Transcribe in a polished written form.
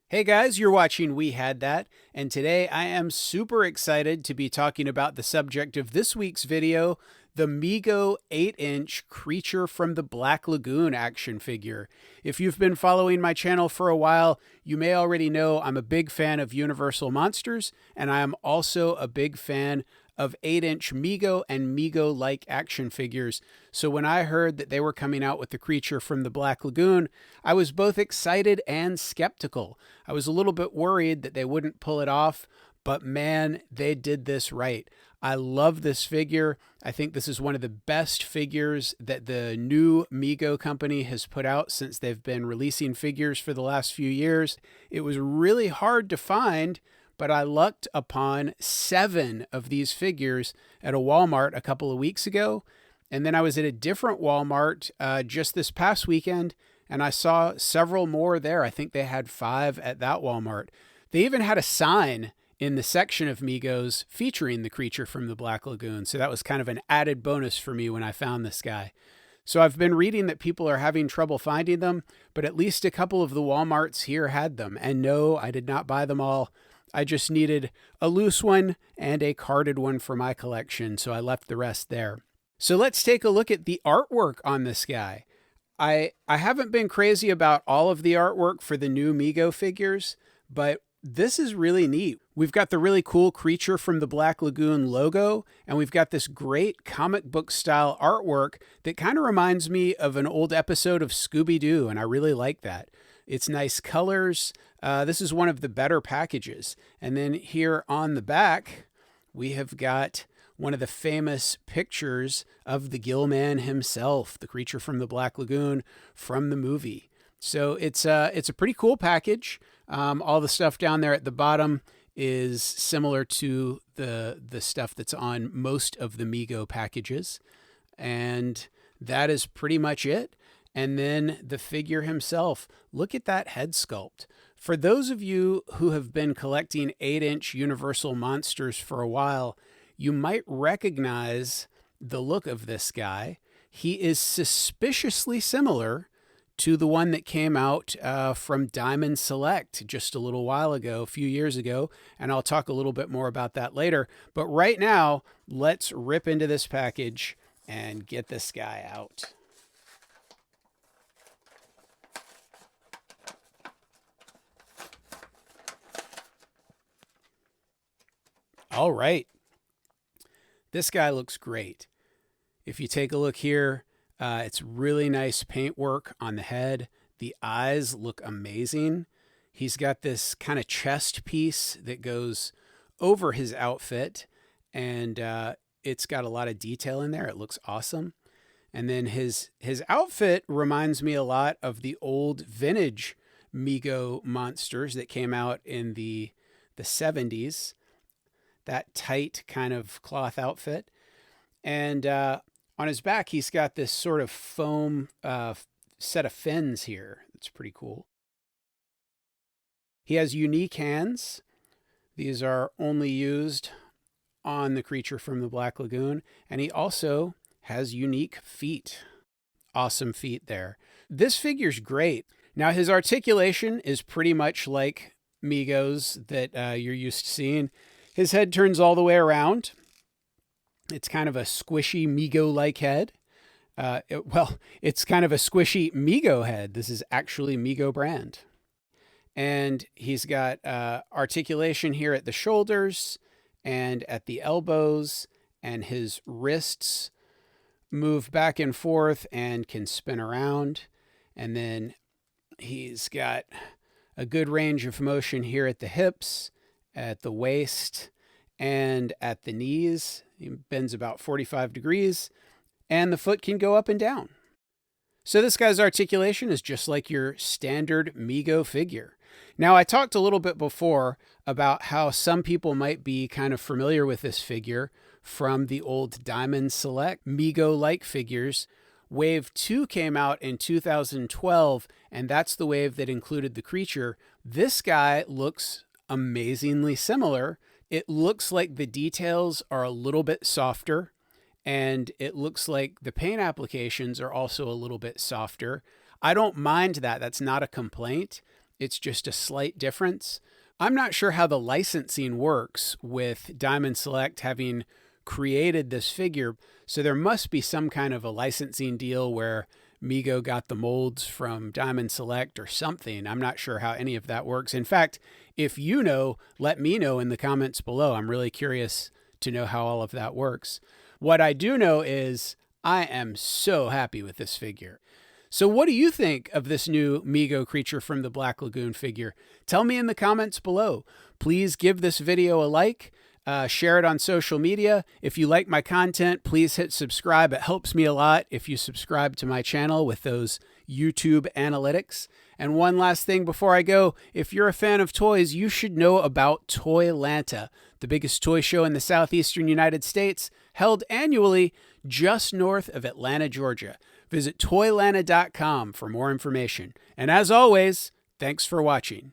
Hey guys, you're watching We Had That, and today I am super excited to be talking about the subject of this week's video, the Mego 8-inch Creature from the Black Lagoon action figure. If you've been following my channel for a while, you may already know I'm a big fan of Universal Monsters, and I am also a big fan of 8-inch Mego and Mego-like action figures. So when I heard that they were coming out with the Creature from the Black Lagoon, I was both excited and skeptical. I was a little bit worried that they wouldn't pull it off, but man, they did this right. I love this figure. I think this is one of the best figures that the new Mego company has put out since they've been releasing figures for the last few years. It was really hard to find, but I lucked upon 7 of these figures at a Walmart a couple of weeks ago. And then I was at a different Walmart just this past weekend, and I saw several more there. I think they had 5 at that Walmart. They even had a sign in the section of Megos featuring the Creature from the Black Lagoon. So that was kind of an added bonus for me when I found this guy. So I've been reading that people are having trouble finding them, but at least a couple of the Walmarts here had them. And no, I did not buy them all. I just needed a loose one and a carded one for my collection, so I left the rest there. So let's take a look at the artwork on this guy. I haven't been crazy about all of the artwork for the new Mego figures, but this is really neat. We've got the really cool Creature from the Black Lagoon logo, and we've got this great comic book style artwork that kind of reminds me of an old episode of Scooby-Doo, and I really like that. It's nice colors. This is one of the better packages. And then here on the back, we have got one of the famous pictures of the Gill Man himself, the Creature from the Black Lagoon from the movie. So it's a pretty cool package. All the stuff down there at the bottom is similar to the stuff that's on most of the Mego packages. And that is pretty much it. And then the figure himself, look at that head sculpt. For those of you who have been collecting 8-inch Universal Monsters for a while, you might recognize the look of this guy. He is suspiciously similar to the one that came out from Diamond Select just a little while ago, a few years ago, and I'll talk a little bit more about that later. But right now, let's rip into this package and get this guy out. All right. This guy looks great. If you take a look here, it's really nice paintwork on the head. The eyes look amazing. He's got this kind of chest piece that goes over his outfit, and it's got a lot of detail in there. It looks awesome. And then his outfit reminds me a lot of the old vintage Mego monsters that came out in the 70s. That tight kind of cloth outfit. And on his back, he's got this sort of foam set of fins here. It's pretty cool. He has unique hands. These are only used on the Creature from the Black Lagoon. And he also has unique feet. Awesome feet there. This figure's great. Now, his articulation is pretty much like Mego's that you're used to seeing. His head turns all the way around. It's kind of a squishy Mego-like head. It's kind of a squishy Mego head. This is actually Mego brand. And he's got articulation here at the shoulders and at the elbows, and his wrists move back and forth and can spin around. And then he's got a good range of motion here at the hips, at the waist, and at the knees. He bends about 45 degrees, and the foot can go up and down. So this guy's articulation is just like your standard Mego figure. Now, I talked a little bit before about how some people might be kind of familiar with this figure from the old Diamond Select Mego-like figures. Wave 2 came out in 2012, and that's the wave that included the Creature. This guy looks amazingly similar. It looks like the details are a little bit softer, and it looks like the paint applications are also a little bit softer. I don't mind that. That's not a complaint. It's just a slight difference. I'm not sure how the licensing works with Diamond Select having created this figure, so there must be some kind of a licensing deal where Mego got the molds from Diamond Select or something. I'm not sure how any of that works. In fact, if you know, let me know in the comments below. I'm really curious to know how all of that works. What I do know is I am so happy with this figure. So what do you think of this new Mego Creature from the Black Lagoon figure? Tell me in the comments below. Please give this video a like. Share it on social media. If you like my content, please hit subscribe. It helps me a lot if you subscribe to my channel with those YouTube analytics. And one last thing before I go, if you're a fan of toys, you should know about Toylanta, the biggest toy show in the southeastern United States, held annually just north of Atlanta, Georgia. Visit Toylanta.com for more information. And as always, thanks for watching.